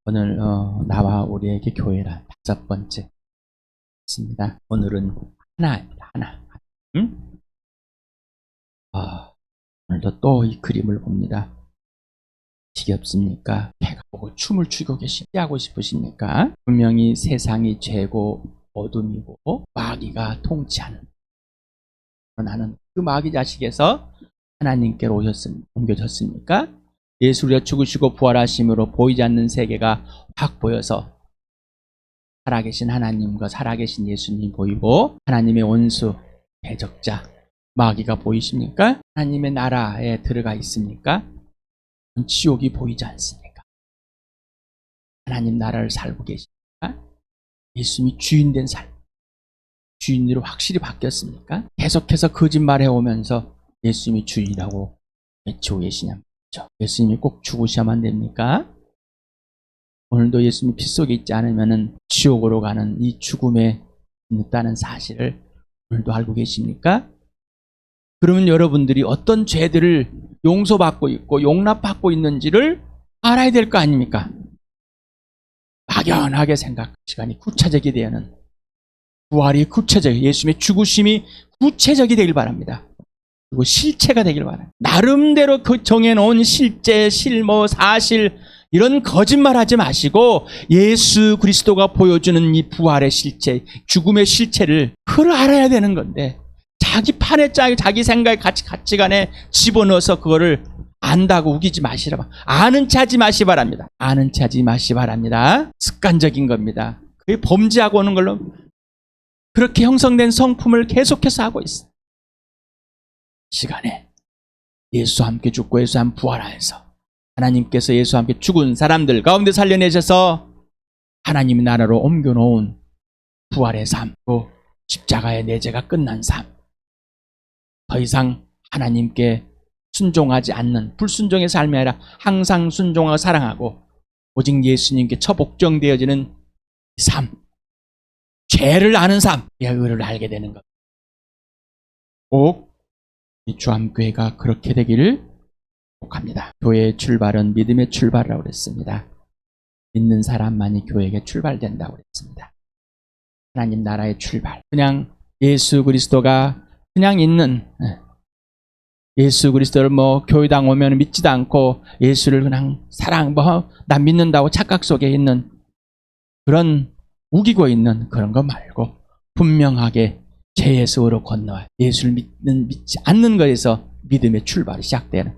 오늘 나와 우리에게 교회란 5번째 있습니다. 오늘은 하나입니다. 하나. 오늘도 또 이 그림을 봅니다. 지겹습니까? 배가 고고 춤을 추고 하고 싶으십니까? 분명히 세상이 죄고 어둠이고 마귀가 통치하는, 나는 그 마귀 자식에서 하나님께로 옮겨졌습니까? 예수가 죽으시고 부활하심으로 보이지 않는 세계가 확 보여서 살아계신 하나님과 살아계신 예수님 보이고, 하나님의 원수 대적자 마귀가 보이십니까? 하나님의 나라에 들어가 있습니까? 지옥이 보이지 않습니까? 하나님 나라를 살고 계십니까? 예수님이 주인된 삶, 주인으로 확실히 바뀌었습니까? 계속해서 거짓말해 오면서 예수님이 주인이라고 외치고 계시냐? 예수님이 꼭 죽으셔야만 됩니까? 오늘도 예수님이 피 속에 있지 않으면 지옥으로 가는 이 죽음에 있다는 사실을 오늘도 알고 계십니까? 그러면 여러분들이 어떤 죄들을 용서받고 있고 용납받고 있는지를 알아야 될 거 아닙니까? 막연하게 생각, 시간이 구체적이 되는, 부활이 구체적, 예수님의 죽으심이 구체적이 되길 바랍니다. 그리고 실체가 되길 바랍니다. 나름대로 그 정해놓은 실제, 실모, 사실 이런 거짓말 하지 마시고 예수 그리스도가 보여주는 이 부활의 실체, 죽음의 실체를 그걸 알아야 되는 건데, 자기 판에 짜고 자기 생각에 가치관에 집어넣어서 그거를 안다고 우기지 마시라. 아는 체 하지 마시 바랍니다. 아는 체 하지 마시 바랍니다. 습관적인 겁니다. 그게 범죄하고 오는 걸로 그렇게 형성된 성품을 계속해서 하고 있어요. 시간에 예수와 함께 죽고 예수와 함께 부활하여서 하나님께서 예수와 함께 죽은 사람들 가운데 살려내셔서 하나님의 나라로 옮겨놓은 부활의 삶, 또 십자가의 내 죄가 끝난 삶, 더 이상 하나님께 순종하지 않는 불순종의 삶이 아니라 항상 순종하고 사랑하고 오직 예수님께 처복종되어지는 삶, 죄를 아는 삶, 의를 알게 되는 것. 꼭 이 주암교회가 그렇게 되기를 축복합니다. 교회의 출발은 믿음의 출발이라고 그랬습니다. 믿는 사람만이 교회에게 출발된다고 그랬습니다. 하나님 나라의 출발. 그냥 예수 그리스도가 그냥 있는, 예수 그리스도를 교회당 오면 믿지도 않고 예수를 그냥 난 믿는다고 착각 속에 있는 그런 우기고 있는 그런 거 말고 분명하게 죄에서로 건너와 예수를 믿지 않는 것에서 믿음의 출발이 시작되는.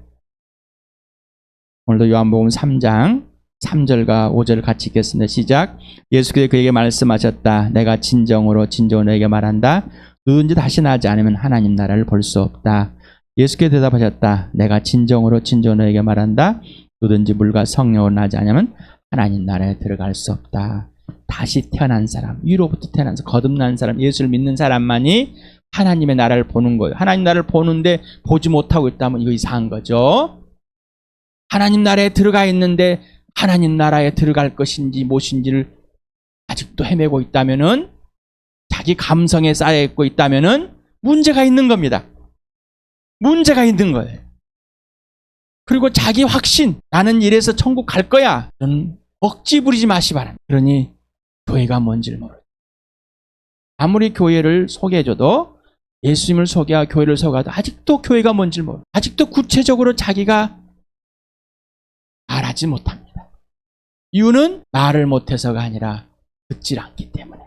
오늘도 요한복음 3장 3절과 5절을 같이 읽겠습니다. 시작. 예수께서 그에게 말씀하셨다. 내가 진정으로 너에게 말한다. 누군지 다시 나지 않으면 하나님 나라를 볼 수 없다. 예수께서 대답하셨다. 내가 진정으로 너에게 말한다. 누군지 물과 성령으로 나지 않으면 하나님 나라에 들어갈 수 없다. 다시 태어난 사람, 위로부터 태어난 사람, 거듭난 사람, 예수를 믿는 사람만이 하나님의 나라를 보는 거예요. 하나님 나라를 보는데 보지 못하고 있다면 이거 이상한 거죠. 하나님 나라에 들어가 있는데 하나님 나라에 들어갈 것인지 무엇인지를 아직도 헤매고 있다면은, 자기 감성에 쌓여있고 있다면은 문제가 있는 겁니다. 문제가 있는 거예요. 그리고 자기 확신, 나는 이래서 천국 갈 거야, 저는 억지 부리지 마시 바랍니다. 그러니 교회가 뭔지를 모르죠. 아무리 교회를 소개해줘도, 예수님을 소개하고 교회를 소개해도 아직도 교회가 뭔지를 모르죠. 아직도 구체적으로 자기가 말하지 못합니다. 이유는 말을 못해서가 아니라 듣질 않기 때문에,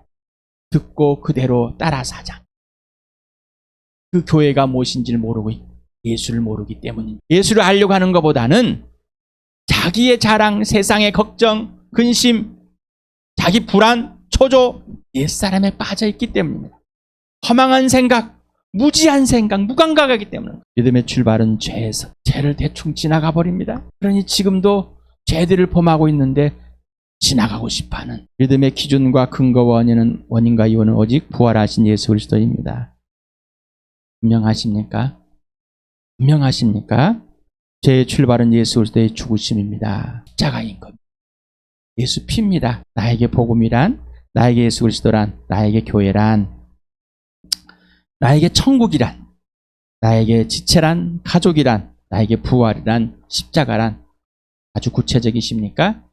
듣고 그대로 따라서 하자. 그 교회가 무엇인지를 모르고 예수를 모르기 때문입니다. 예수를 알려고 하는 것보다는 자기의 자랑, 세상의 걱정, 근심, 자기 불안, 초조, 옛사람에 빠져있기 때문입니다. 허망한 생각, 무지한 생각, 무감각하기 때문에. 믿음의 출발은 죄에서, 죄를 대충 지나가 버립니다. 그러니 지금도 죄들을 범하고 있는데 지나가고 싶어하는, 믿음의 기준과 근거와 원인과 이유는 오직 부활하신 예수 그리스도입니다. 분명하십니까? 분명하십니까? 죄의 출발은 예수 그리스도의 죽으심입니다. 십자가인 겁니다. 예수 피입니다. 나에게 복음이란, 나에게 예수 그리스도란, 나에게 교회란, 나에게 천국이란, 나에게 지체란, 가족이란, 나에게 부활이란, 십자가란 아주 구체적이십니까?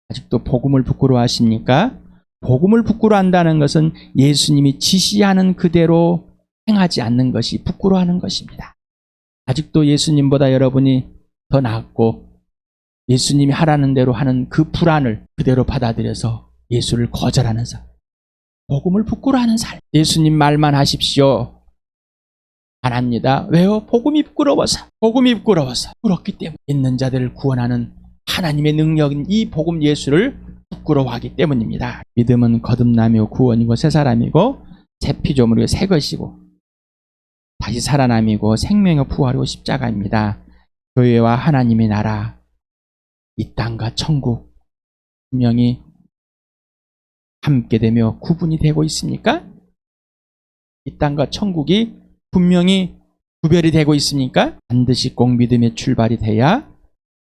아직도 복음을 부끄러워하십니까? 복음을 부끄러워한다는 것은 예수님이 지시하는 그대로 행하지 않는 것이 부끄러워하는 것입니다. 아직도 예수님보다 여러분이 더 낫고 예수님이 하라는 대로 하는 그 불안을 그대로 받아들여서 예수를 거절하는 삶. 복음을 부끄러워하는 삶. 예수님 말만 하십시오. 안 합니다. 왜요? 복음이 부끄러워서. 복음이 부끄러워서. 그렇기 때문에 있는 자들을 구원하는 하나님의 능력인 이 복음 예수를 부끄러워하기 때문입니다. 믿음은 거듭남이고 구원이고 새 사람이고 새 피조물이고 새 것이고 다시 살아남이고 생명의 부활이고 십자가입니다. 교회와 하나님의 나라, 이 땅과 천국 분명히 함께 되며 구분이 되고 있습니까? 이 땅과 천국이 분명히 구별이 되고 있습니까? 반드시 꼭 믿음의 출발이 돼야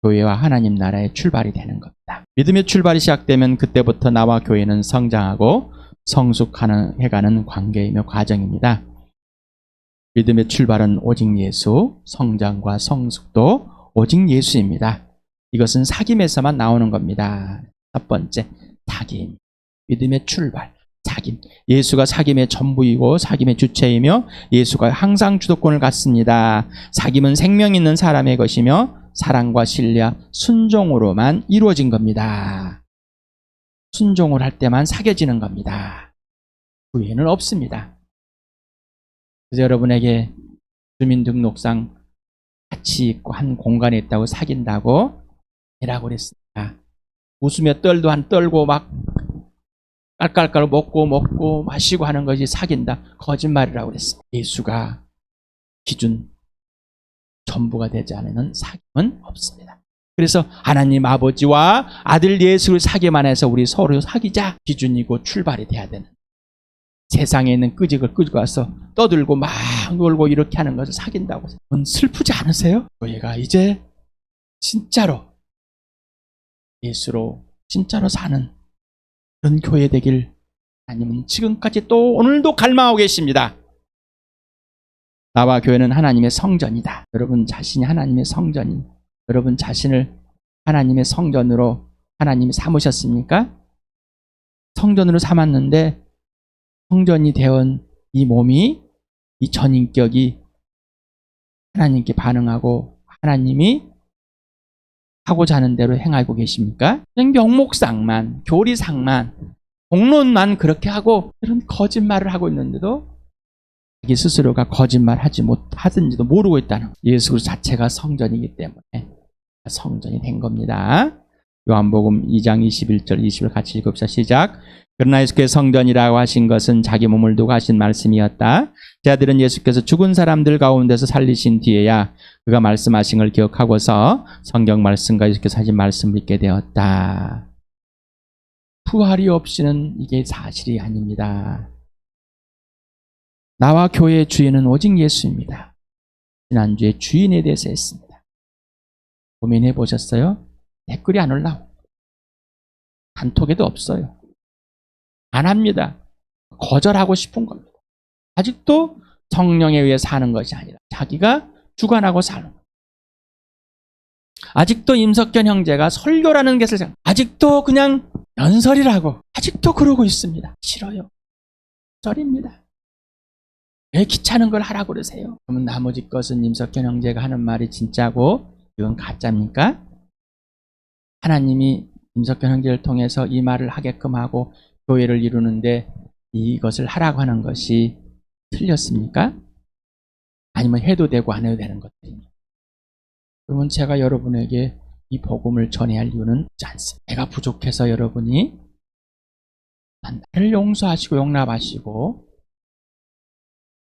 교회와 하나님 나라의 출발이 되는 겁니다. 믿음의 출발이 시작되면 그때부터 나와 교회는 성장하고 성숙해가는 관계이며 과정입니다. 믿음의 출발은 오직 예수, 성장과 성숙도 오직 예수입니다. 이것은 사귐에서만 나오는 겁니다. 첫 번째, 사귐. 믿음의 출발, 사귐. 예수가 사귐의 전부이고 사귐의 주체이며 예수가 항상 주도권을 갖습니다. 사귐은 생명 있는 사람의 것이며 사랑과 신뢰, 순종으로만 이루어진 겁니다. 순종을 할 때만 사귀어지는 겁니다. 그 외에는 없습니다. 그래서 여러분에게 주민등록상 같이 있고 한 공간에 있다고 사귄다고 해라고 그랬습니다. 웃으며 떨도 한 떨고 막 깔깔깔 먹고 마시고 하는 것이 사귄다. 거짓말이라고 그랬습니다. 예수가 기준 전부가 되지 않는 사귐은 없습니다. 그래서 하나님 아버지와 아들 예수를 사귐 안에서 우리 서로 사귀자 기준이고 출발이 돼야 되는, 세상에 있는 끄직을 끌고 와서 떠들고 막 놀고 이렇게 하는 것을 사귄다고. 슬프지 않으세요? 저희가 이제 진짜로 예수로 진짜로 사는 그런 교회 되길 하나님은 지금까지 또 오늘도 갈망하고 계십니다. 나와 교회는 하나님의 성전이다. 여러분 자신이 하나님의 성전이, 여러분 자신을 하나님의 성전으로 하나님이 삼으셨습니까? 성전으로 삼았는데 성전이 되온 이 몸이, 이 전인격이 하나님께 반응하고 하나님이 하고자 하는 대로 행하고 계십니까? 그냥 명목상만, 교리상만, 공론만 그렇게 하고 이런 거짓말을 하고 있는데도 자기 스스로가 거짓말하지 못하든지도 모르고 있다는, 예수 자체가 성전이기 때문에 성전이 된 겁니다. 요한복음 2장 21절 20절 같이 읽읍시다. 시작. 그러나 예수께서 성전이라고 하신 것은 자기 몸을 두고 하신 말씀이었다. 제자들은 예수께서 죽은 사람들 가운데서 살리신 뒤에야 그가 말씀하신 걸 기억하고서 성경 말씀과 예수께서 하신 말씀을 믿게 되었다. 부활이 없이는 이게 사실이 아닙니다. 나와 교회의 주인은 오직 예수입니다. 지난주에 주인에 대해서 했습니다. 고민해 보셨어요? 댓글이 안 올라오고 단톡에도 없어요. 안 합니다. 거절하고 싶은 겁니다. 아직도 성령에 의해 사는 것이 아니라 자기가 주관하고 사는 겁니다. 아직도 임석현 형제가 설교라는 것을 아직도 그냥 연설이라고 아직도 그러고 있습니다. 싫어요. 절입니다. 왜 귀찮은 걸 하라고 그러세요? 그러면 나머지 것은 임석현 형제가 하는 말이 진짜고 이건 가짜입니까? 하나님이 임석현 형제를 통해서 이 말을 하게끔 하고 교회를 이루는데 이것을 하라고 하는 것이 틀렸습니까? 아니면 해도 되고 안 해도 되는 것들입니까? 그러면 제가 여러분에게 이 복음을 전해야 할 이유는 있지 않습니다. 내가 부족해서 여러분이 나를 용서하시고 용납하시고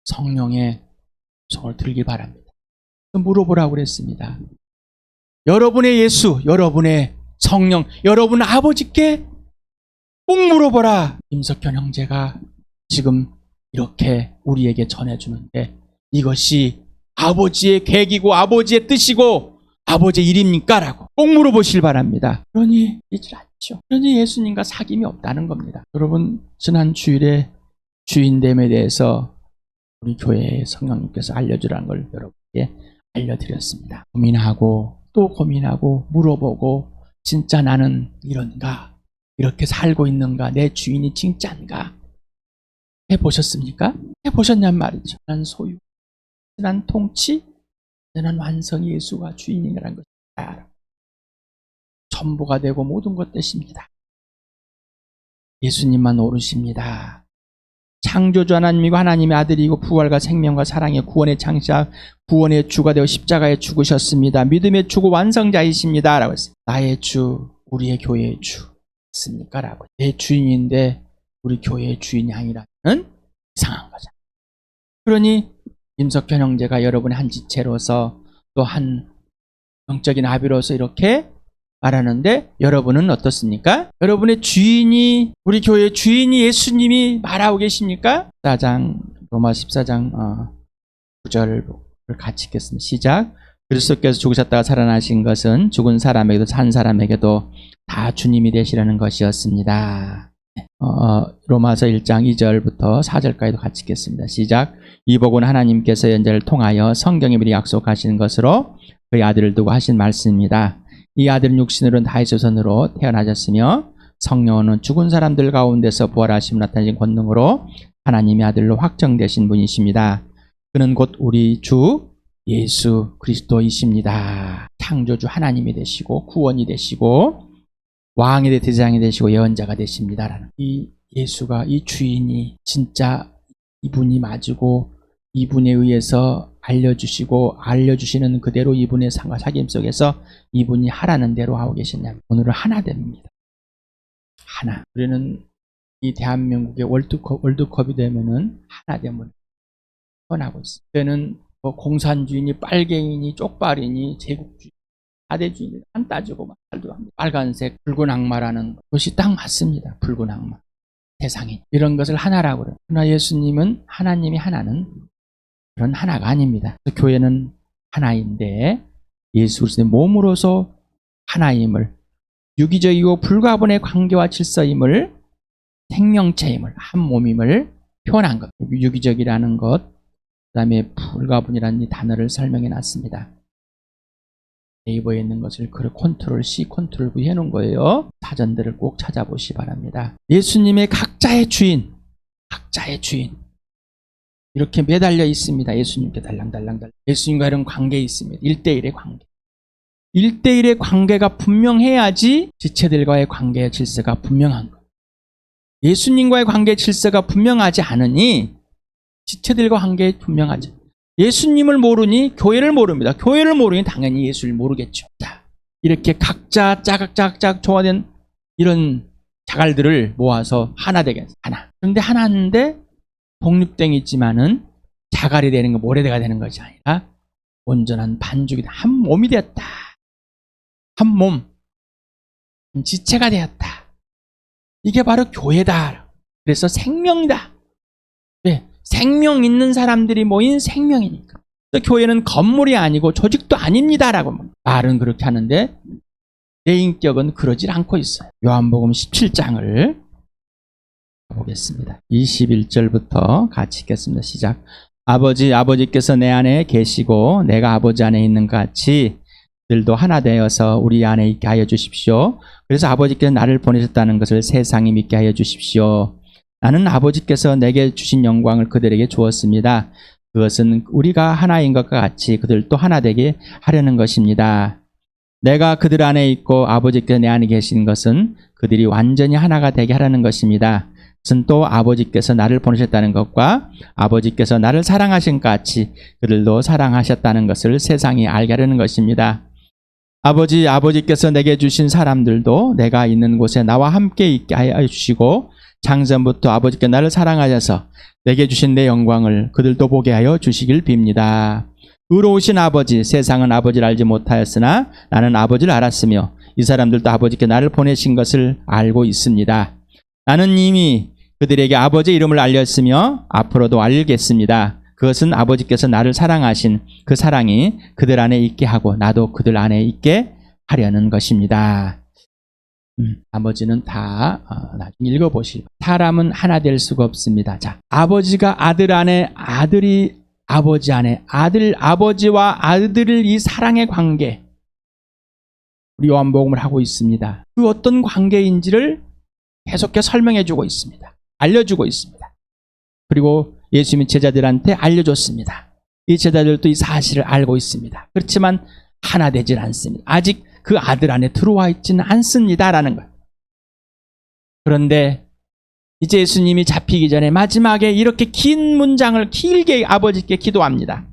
성령의 성을 들기 바랍니다. 물어보라고 그랬습니다. 여러분의 예수, 여러분의 성령, 여러분 아버지께 꼭 물어보라. 임석현 형제가 지금 이렇게 우리에게 전해주는데 이것이 아버지의 계획이고 아버지의 뜻이고 아버지의 일입니까? 라고 꼭 물어보실 바랍니다. 그러니 이질 않죠. 그러니 예수님과 사귐이 없다는 겁니다. 여러분 지난 주일에 주인됨에 대해서 우리 교회의 성령님께서 알려주라는 걸 여러분께 알려드렸습니다. 고민하고 또 고민하고 물어보고 진짜 나는 이런가? 이렇게 살고 있는가? 내 주인이 진짜인가? 해보셨습니까? 해보셨냔 말이죠. 난 소유, 난 통치, 난 완성 예수가 주인이라는 것을 알아. 전부가 되고 모든 것 되십니다. 예수님만 오르십니다. 창조주 하나님이고 하나님의 아들이고 부활과 생명과 사랑의 구원의 창시자, 구원의 주가 되어 십자가에 죽으셨습니다. 믿음의 주고 완성자이십니다. 라고 했어요. 나의 주, 우리의 교회의 주 있습니까? 라고. 내 주인인데 우리 교회의 주인이 아니라는 이상한 거죠. 그러니 임석현 형제가 여러분의 한 지체로서 또 한 영적인 아비로서 이렇게 말하는데 여러분은 어떻습니까? 여러분의 주인이, 우리 교회의 주인이 예수님이 말하고 계십니까? 14장, 로마 14장 9절을 같이 읽겠습니다. 시작. 그리스도께서 죽으셨다가 살아나신 것은 죽은 사람에게도 산 사람에게도 다 주님이 되시라는 것이었습니다. 로마서 1장 2절부터 4절까지도 같이 읽겠습니다. 시작. 이 복은 하나님께서 연자를 통하여 성경에 미리 약속하신 것으로 그의 아들을 두고 하신 말씀입니다. 이 아들은 육신으로는 다윗의 조선으로 태어나셨으며 성령은 죽은 사람들 가운데서 부활하심을 나타내신 권능으로 하나님의 아들로 확정되신 분이십니다. 그는 곧 우리 주 예수 그리스도이십니다. 창조주 하나님이 되시고 구원이 되시고 왕이 되시고 대장이 되시고 예언자가 되십니다라는 이 예수가, 이 주인이 진짜 이분이 맞고 이분에 의해서 알려주시는 그대로 이분의 상과 사귐 속에서 이분이 하라는 대로 하고 계시냐면 오늘은 하나 됩니다. 하나. 우리는 이 대한민국의 월드컵이 되면은 하나 되면 떠나고 있어요. 그때는 뭐 공산주의니 빨갱이니 쪽발이니 제국주의 사대주의니 안 따지고 막 살도 합니다. 빨간색 붉은 악마라는 것이 딱 맞습니다. 붉은 악마. 세상에 이런 것을 하나라고 그래요. 그러나 예수님은 하나님이 하나는 그런 하나가 아닙니다. 교회는 하나인데 예수 그리스도의 몸으로서 하나임을, 유기적이고 불가분의 관계와 질서임을, 생명체임을, 한 몸임을 표현한 것. 유기적이라는 것, 그 다음에 불가분이라는 이 단어를 설명해 놨습니다. 네이버에 있는 것을 컨트롤 C, 컨트롤 V 해놓은 거예요. 사전들을 꼭 찾아보시기 바랍니다. 예수님의 각자의 주인, 이렇게 매달려 있습니다. 예수님께 달랑달랑. 예수님과 이런 관계에 있습니다. 1대1의 관계. 1대1의 관계가 분명해야지 지체들과의 관계의 질서가 분명한 거예요. 예수님과의 관계의 질서가 분명하지 않으니 지체들과 관계에 분명하지. 예수님을 모르니 교회를 모릅니다. 교회를 모르니 당연히 예수를 모르겠죠. 자, 이렇게 각자 짜각짜각 조화된 이런 자갈들을 모아서 하나 되게 했어요. 하나. 그런데 하나인데 독립된 있지만은 자갈이 되는 거, 모래대가 되는 것이 아니라 온전한 반죽이 한 몸이 되었다. 한 몸, 지체가 되었다. 이게 바로 교회다. 그래서 생명이다. 네, 생명 있는 사람들이 모인 생명이니까. 교회는 건물이 아니고 조직도 아닙니다라고 말은 그렇게 하는데 내 인격은 그러질 않고 있어요. 요한복음 17장을 보겠습니다. 21절부터 같이 읽겠습니다. 시작. 아버지께서 내 안에 계시고 내가 아버지 안에 있는 것 같이 들도 하나 되어서 우리 안에 있게 하여 주십시오. 그래서 아버지께서 나를 보내셨다는 것을 세상이 믿게 하여 주십시오. 나는 아버지께서 내게 주신 영광을 그들에게 주었습니다. 그것은 우리가 하나인 것과 같이 그들도 하나 되게 하려는 것입니다. 내가 그들 안에 있고 아버지께서 내 안에 계신 것은 그들이 완전히 하나가 되게 하려는 것입니다. 그것은 또 아버지께서 나를 보내셨다는 것과 아버지께서 나를 사랑하신 것 같이 그들도 사랑하셨다는 것을 세상이 알게 하려는 것입니다. 아버지께서 내게 주신 사람들도 내가 있는 곳에 나와 함께 있게 하여 주시고 창세전부터 아버지께 나를 사랑하셔서 내게 주신 내 영광을 그들도 보게 하여 주시길 빕니다. 의로우신 아버지, 세상은 아버지를 알지 못하였으나 나는 아버지를 알았으며 이 사람들도 아버지께 나를 보내신 것을 알고 있습니다. 나는 이미 그들에게 아버지의 이름을 알렸으며 앞으로도 알리겠습니다. 그것은 아버지께서 나를 사랑하신 그 사랑이 그들 안에 있게 하고 나도 그들 안에 있게 하려는 것입니다. 나머지는 다 나중에 읽어보시기 바랍니다. 사람은 하나 될 수가 없습니다. 자, 아버지가 아들 안에, 아들이 아버지 안에, 아버지와 아들을 이 사랑의 관계, 우리 요한복음을 하고 있습니다. 그 어떤 관계인지를 계속해서 설명해 주고 있습니다. 알려주고 있습니다. 그리고 예수님이 제자들한테 알려줬습니다. 이 제자들도 이 사실을 알고 있습니다. 그렇지만 하나 되질 않습니다. 아직 그 아들 안에 들어와 있지는 않습니다라는 거예요. 그런데 이제 예수님이 잡히기 전에 마지막에 이렇게 긴 문장을 길게 아버지께 기도합니다.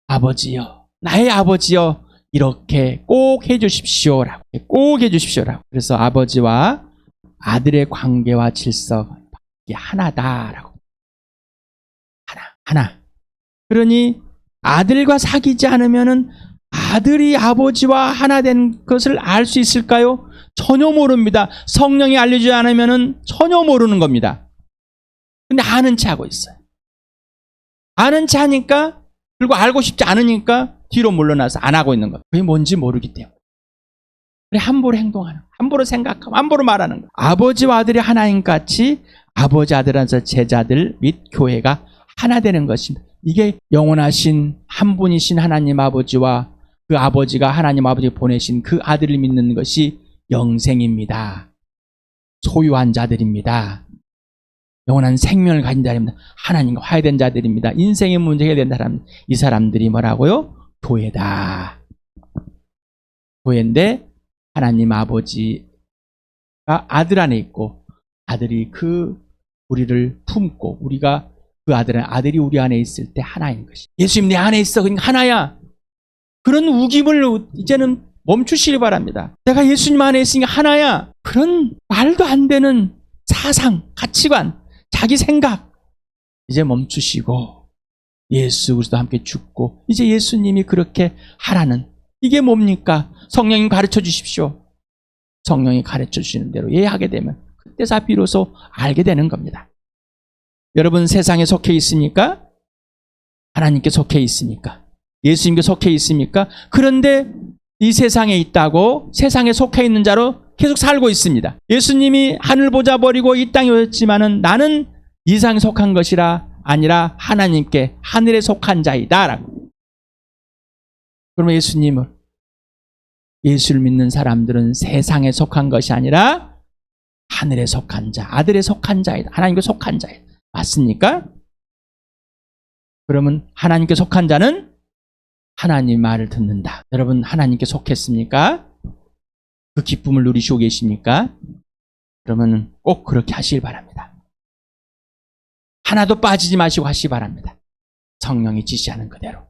아버지여, 나의 아버지여, 이렇게 꼭 해주십시오라고. 꼭 해주십시오라고. 그래서 아버지와 아들의 관계와 질서가 하나다라고. 하나. 그러니 아들과 사귀지 않으면은 아들이 아버지와 하나 된 것을 알 수 있을까요? 전혀 모릅니다. 성령이 알려주지 않으면은 전혀 모르는 겁니다. 근데 아는 체 하고 있어요. 아는 체 하니까, 그리고 알고 싶지 않으니까 뒤로 물러나서 안 하고 있는 거예요. 그게 뭔지 모르기 때문에. 함부로 행동하는 거예요. 함부로 생각하고 함부로 말하는 거예요. 아버지와 아들이 하나인 같이 아버지 아들한테 제자들 및 교회가 하나 되는 것입니다. 이게 영원하신 한 분이신 하나님 아버지와 그 아버지가 하나님 아버지 보내신 그 아들을 믿는 것이 영생입니다. 소유한 자들입니다. 영원한 생명을 가진 자들입니다. 하나님과 화해된 자들입니다. 인생의 문제 해결된 사람, 이 사람들이 뭐라고요? 교회다. 교회인데 하나님 아버지가 아들 안에 있고 아들이 그 우리를 품고 우리가 그 아들이 우리 안에 있을 때 하나인 것이. 예수님 내 안에 있어. 그러니까 하나야. 그런 우김을 이제는 멈추시기 바랍니다. 내가 예수님 안에 있으니까 하나야. 그런 말도 안 되는 사상, 가치관, 자기 생각 이제 멈추시고 예수 그리스도와 함께 죽고 이제 예수님이 그렇게 하라는 이게 뭡니까? 성령님 가르쳐 주십시오. 성령이 가르쳐 주시는 대로 예하게 되면 그때서 비로소 알게 되는 겁니다. 여러분 세상에 속해 있습니까? 하나님께 속해 있습니까? 예수님께 속해 있습니까? 그런데 이 세상에 있다고 세상에 속해 있는 자로 계속 살고 있습니다. 예수님이 하늘 보좌 버리고 이 땅에 오셨지만은 나는 이 세상에 속한 것이라 아니라 하나님께 하늘에 속한 자이다 라고. 그러면 예수를 믿는 사람들은 세상에 속한 것이 아니라 하늘에 속한 자, 아들에 속한 자이다. 하나님께 속한 자이다. 맞습니까? 그러면 하나님께 속한 자는 하나님 말을 듣는다. 여러분 하나님께 속했습니까? 그 기쁨을 누리시고 계십니까? 그러면 꼭 그렇게 하시길 바랍니다. 하나도 빠지지 마시고 하시기 바랍니다. 성령이 지시하는 그대로.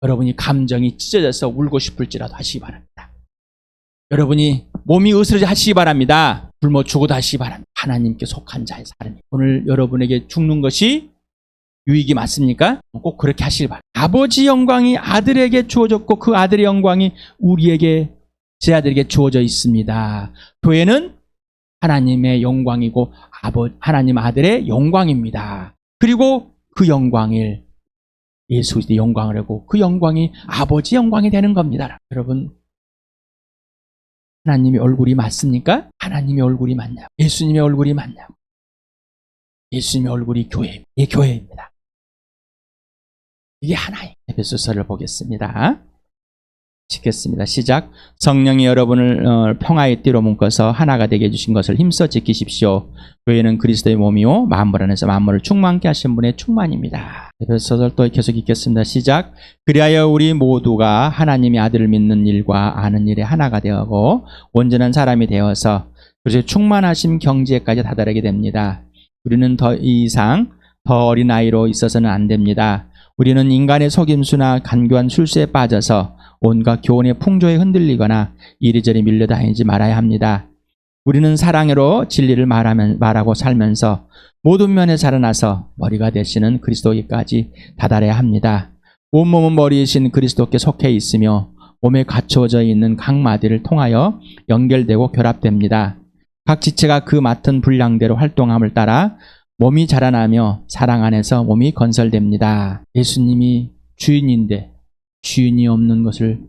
여러분이 감정이 찢어져서 울고 싶을지라도 하시기 바랍니다. 여러분이 몸이 으스러져 하시기 바랍니다. 굶어 죽어도 하시기 바랍니다. 하나님께 속한 자의 삶이. 오늘 여러분에게 죽는 것이 유익이 맞습니까? 꼭 그렇게 하시길 바랍니다. 아버지 영광이 아들에게 주어졌고 그 아들의 영광이 우리에게 제 아들에게 주어져 있습니다. 교회는 하나님의 영광이고 하나님 아들의 영광입니다. 그리고 그 영광을 예수 그리스도의 영광을 하고 그 영광이 아버지 영광이 되는 겁니다. 여러분 하나님의 얼굴이 맞습니까? 하나님의 얼굴이 맞냐고. 예수님의 얼굴이 맞냐고. 예수님의 얼굴이 교회입니다. 이 교회입니다. 이게 하나예요. 에베소서를 보겠습니다. 읽겠습니다. 시작. 성령이 여러분을 평화의 띠로 묶어서 하나가 되게 해주신 것을 힘써 지키십시오. 교회는 그리스도의 몸이요 만물 안에서 만물을 충만케 하신 분의 충만입니다. 에베소서를 또 계속 읽겠습니다. 시작. 그리하여 우리 모두가 하나님의 아들을 믿는 일과 아는 일에 하나가 되고 온전한 사람이 되어서 그래서 충만하신 경지에까지 다다르게 됩니다. 우리는 더 이상 더 어린 아이로 있어서는 안 됩니다. 우리는 인간의 속임수나 간교한 술수에 빠져서 온갖 교훈의 풍조에 흔들리거나 이리저리 밀려다니지 말아야 합니다. 우리는 사랑으로 진리를 말하고 살면서 모든 면에 살아나서 머리가 되시는 그리스도에까지 다다라야 합니다. 온몸은 머리이신 그리스도께 속해 있으며 몸에 갖추어져 있는 각 마디를 통하여 연결되고 결합됩니다. 각 지체가 그 맡은 분량대로 활동함을 따라 몸이 자라나며 사랑 안에서 몸이 건설됩니다. 예수님이 주인인데 주인이 없는 것을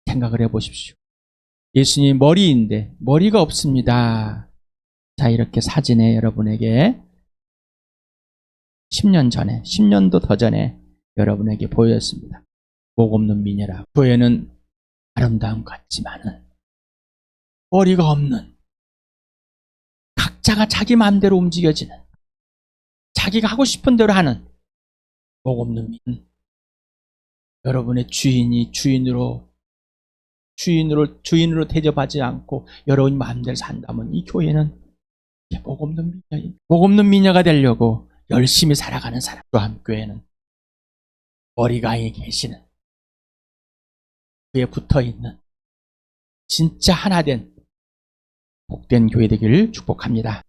생각을 해보십시오. 예수님이 머리인데 머리가 없습니다. 자, 이렇게 사진에 여러분에게 10년 전에, 10년도 더 전에 여러분에게 보였습니다. 목 없는 미녀라. 교회는 아름다운 것 같지만은 머리가 없는, 각자가 자기 마음대로 움직여지는, 자기가 하고 싶은 대로 하는 복 없는 민. 여러분의 주인이 주인으로 대접하지 않고 여러분 마음대로 산다면 이 교회는 복 없는 미녀입니다. 복 없는 미녀가 되려고 열심히 살아가는 사람. 교회는 머리가 계시는, 그에 붙어있는 진짜 하나된 복된 교회 되기를 축복합니다.